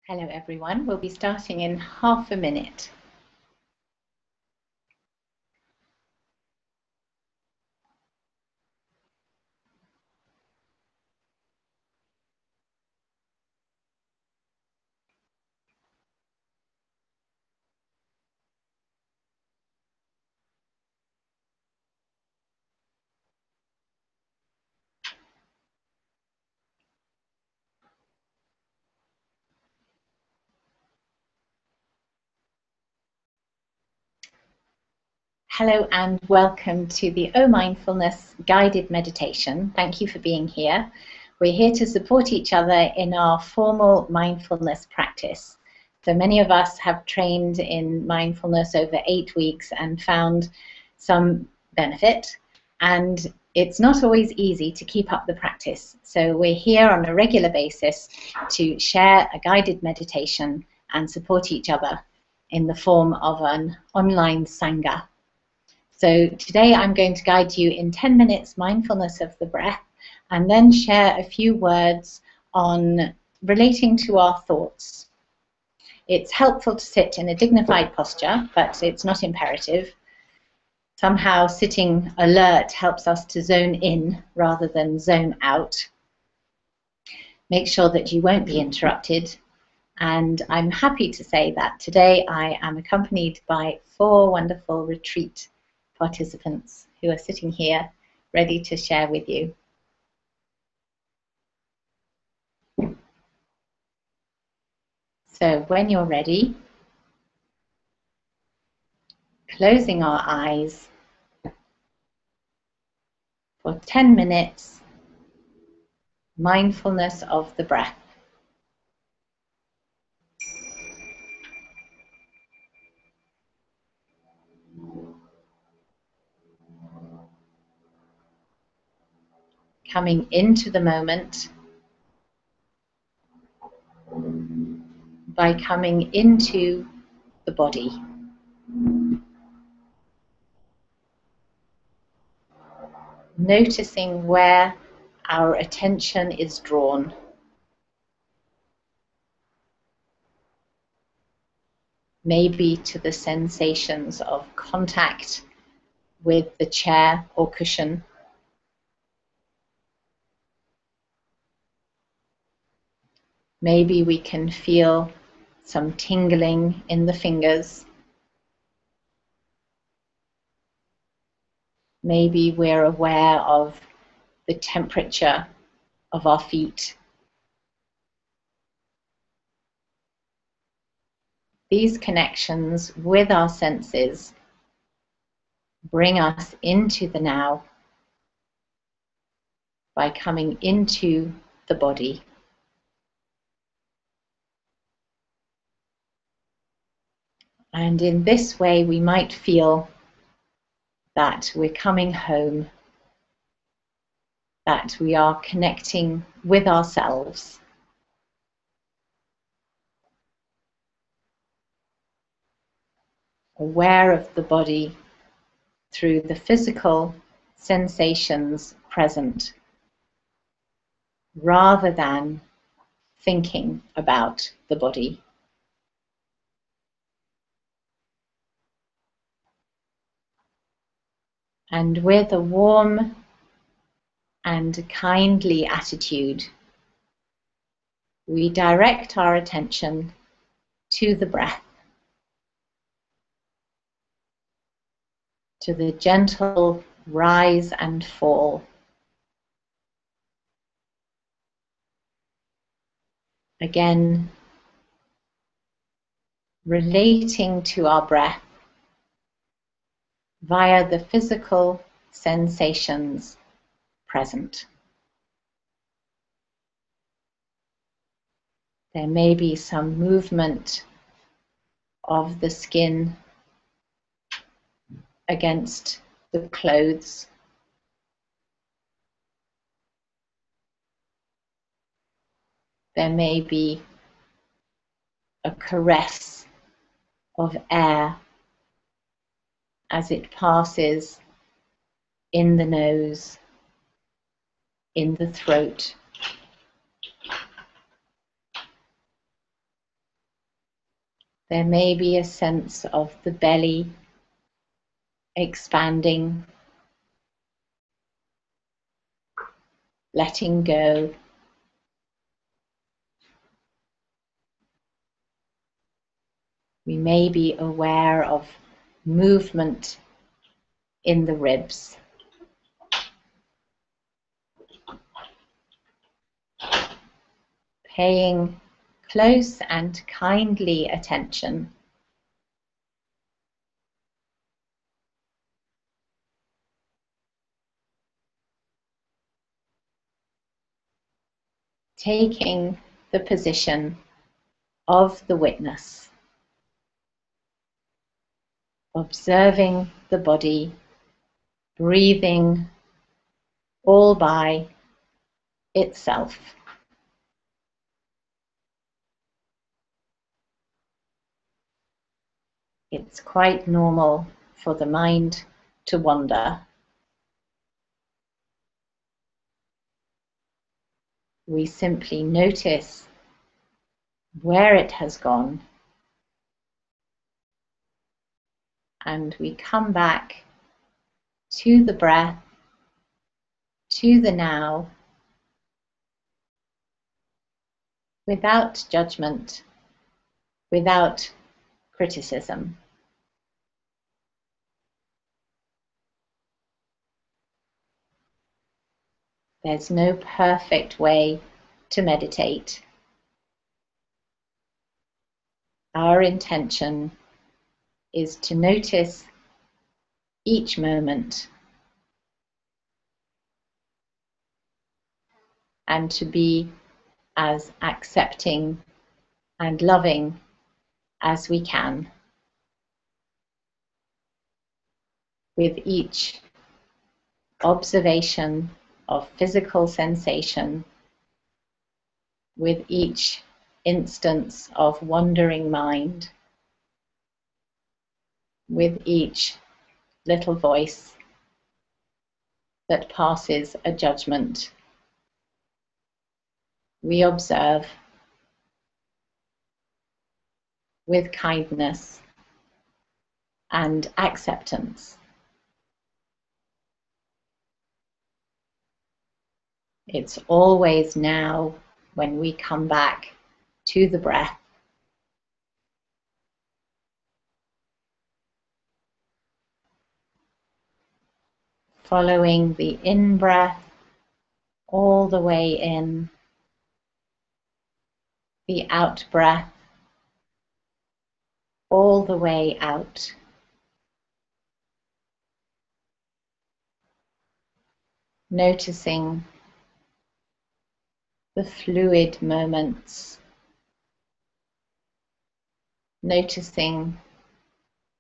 Hello everyone, we'll be starting in half a minute. Hello and welcome to the O Mindfulness guided meditation. Thank you for being here. We're here to support each other in our formal mindfulness practice. So many of us have trained in mindfulness over 8 weeks and found some benefit, and it's not always easy to keep up the practice. So we're here on a regular basis to share a guided meditation and support each other in the form of an online Sangha. So today I'm going to guide you in 10 minutes mindfulness of the breath and then share a few words on relating to our thoughts. It's helpful to sit in a dignified posture, but it's not imperative. Somehow sitting alert helps us to zone in rather than zone out. Make sure that you won't be interrupted. And I'm happy to say that today I am accompanied by 4 wonderful retreat participants who are sitting here ready to share with you. So when you're ready, closing our eyes for 10 minutes, mindfulness of the breath. Coming into the moment by coming into the body. Noticing where our attention is drawn. Maybe to the sensations of contact with the chair or cushion. Maybe we can feel some tingling in the fingers. Maybe we're aware of the temperature of our feet. These connections with our senses bring us into the now by coming into the body. And in this way, we might feel that we're coming home, that we are connecting with ourselves. Aware of the body through the physical sensations present, rather than thinking about the body. And with a warm and kindly attitude, we direct our attention to the breath, to the gentle rise and fall. Again, relating to our breath via the physical sensations present. There may be some movement of the skin against the clothes. There may be a caress of air as it passes in the nose, in the throat. There may be a sense of the belly expanding, letting go. We may be aware of movement in the ribs. Paying close and kindly attention taking the position of the witness, observing the body, breathing all by itself. It's quite normal for the mind to wander. We simply notice where it has gone, and we come back to the breath, to the now, without judgment, without criticism. There's no perfect way to meditate. Our intention is to notice each moment and to be as accepting and loving as we can with each observation of physical sensation, with each instance of wandering mind, with each little voice that passes a judgment. We observe with kindness and acceptance. It's always now when we come back to the breath. Following the in-breath all the way in, the out-breath all the way out. Noticing the fluid moments, noticing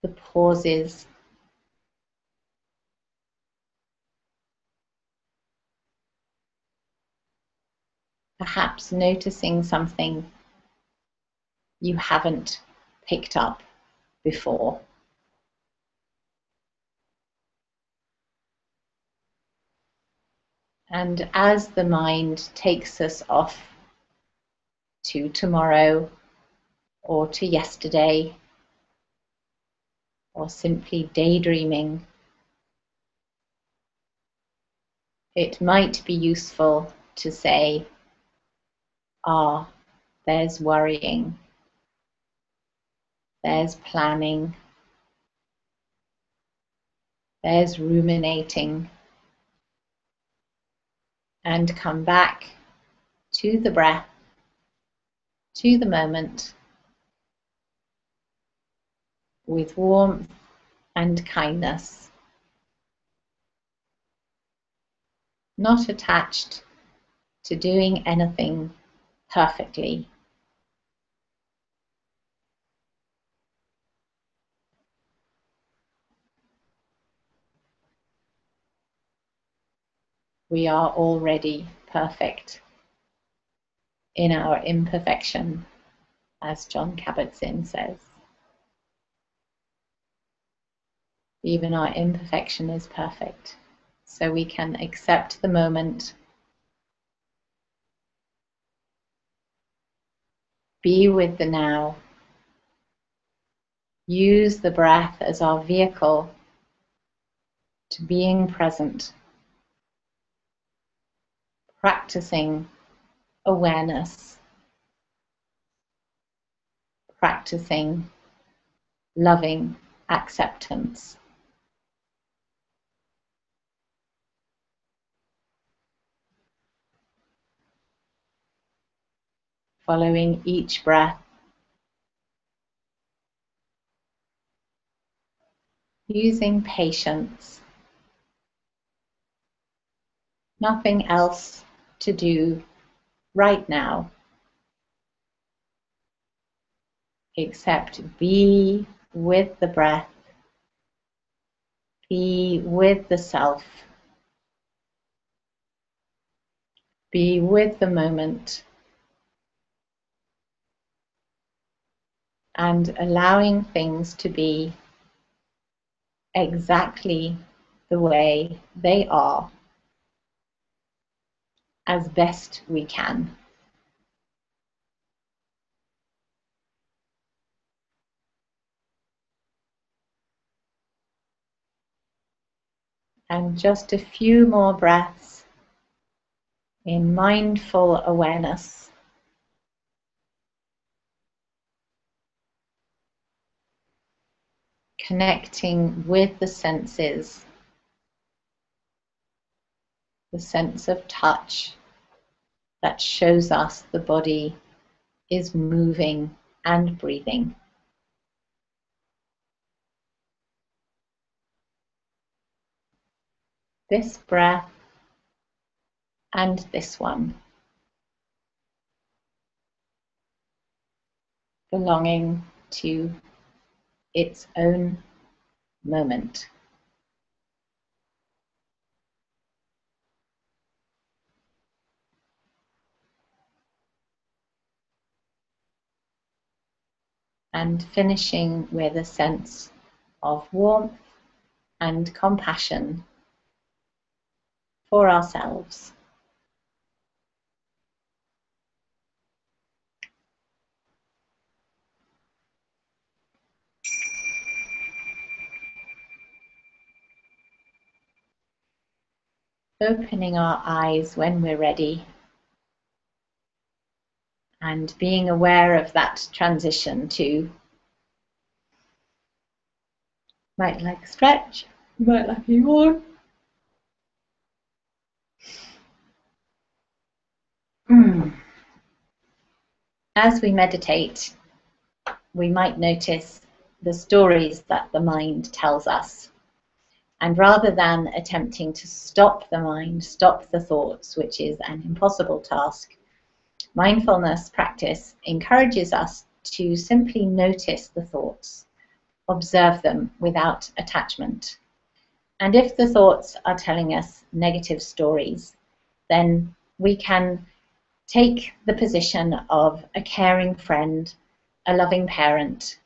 the pauses, perhaps noticing something you haven't picked up before. And as the mind takes us off to tomorrow or to yesterday, or simply daydreaming, it might be useful to say, there's worrying, there's planning, there's ruminating, and come back to the breath, to the moment, with warmth and kindness, not attached to doing anything perfectly. We are already perfect in our imperfection, as John Kabat-Zinn says. Even our imperfection is perfect, so we can accept the moment, be with the now, use the breath as our vehicle to being present, practicing awareness, practicing loving acceptance. Following each breath, using patience, nothing else to do right now except be with the breath, be with the self, be with the moment, and allowing things to be exactly the way they are as best we can. And just a few more breaths in mindful awareness. Connecting with the senses, the sense of touch that shows us the body is moving and breathing. This breath and this one, belonging to its own moment. And finishing with a sense of warmth and compassion for ourselves. Opening our eyes when we're ready and being aware of that transition to might like a stretch, you might like a yawn. As we meditate, we might notice the stories that the mind tells us. And rather than attempting to stop the mind, stop the thoughts, which is an impossible task, mindfulness practice encourages us to simply notice the thoughts, observe them without attachment. And if the thoughts are telling us negative stories, then we can take the position of a caring friend, a loving parent,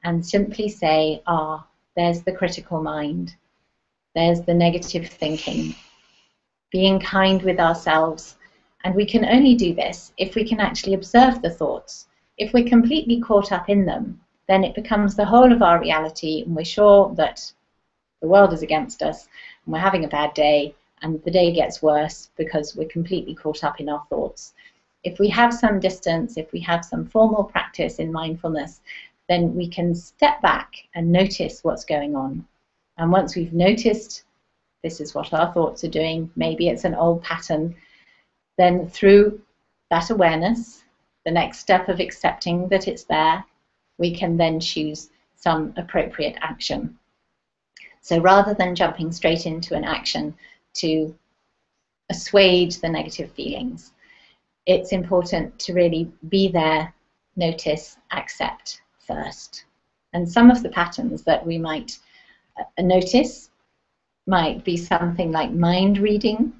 and simply say, there's the critical mind, there's the negative thinking, being kind with ourselves. And we can only do this if we can actually observe the thoughts. If we're completely caught up in them, then it becomes the whole of our reality, and we're sure that the world is against us, and we're having a bad day, and the day gets worse because we're completely caught up in our thoughts. If we have some distance, if we have some formal practice in mindfulness, then we can step back and notice what's going on. And once we've noticed this is what our thoughts are doing, maybe it's an old pattern, then through that awareness, the next step of accepting that it's there, we can then choose some appropriate action. So rather than jumping straight into an action to assuage the negative feelings, it's important to really be there, notice, accept first. And some of the patterns that we might notice might be something like mind reading.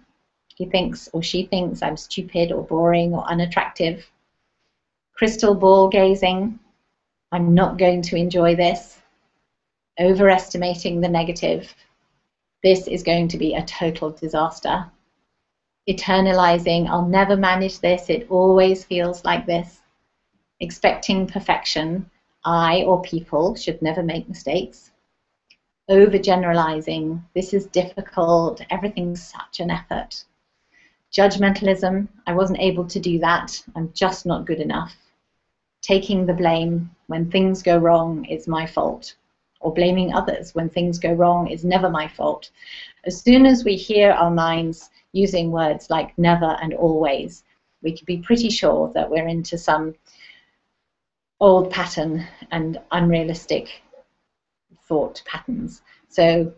He thinks or she thinks I'm stupid or boring or unattractive. Crystal ball gazing, I'm not going to enjoy this. Overestimating the negative, this is going to be a total disaster. Eternalizing, I'll never manage this, it always feels like this. Expecting perfection, I or people should never make mistakes. Overgeneralizing, this is difficult, everything's such an effort. Judgmentalism, I wasn't able to do that, I'm just not good enough. Taking the blame when things go wrong is my fault, or blaming others when things go wrong is never my fault. As soon as we hear our minds using words like never and always, we can be pretty sure that we're into some old pattern and unrealistic thought patterns. So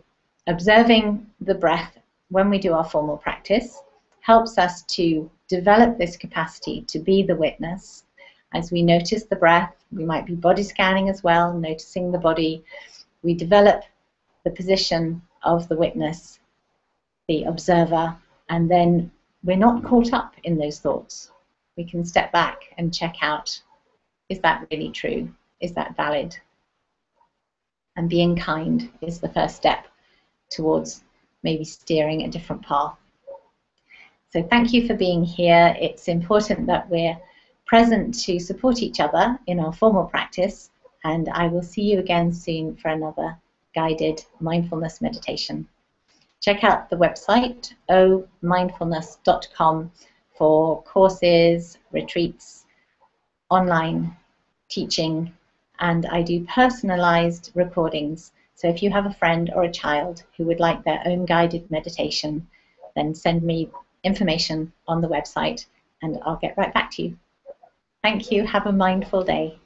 observing the breath when we do our formal practice helps us to develop this capacity to be the witness. As we notice the breath, we might be body scanning as well, noticing the body. We develop the position of the witness, the observer, and then we're not caught up in those thoughts. We can step back and check out, is that really true? Is that valid? And being kind is the first step towards maybe steering a different path. So thank you for being here. It's important that we're present to support each other in our formal practice, and I will see you again soon for another guided mindfulness meditation. Check out the website omindfulness.com for courses, retreats, online teaching, and I do personalized recordings. So if you have a friend or a child who would like their own guided meditation, then send me information on the website and I'll get right back to you. Thank you. Have a mindful day.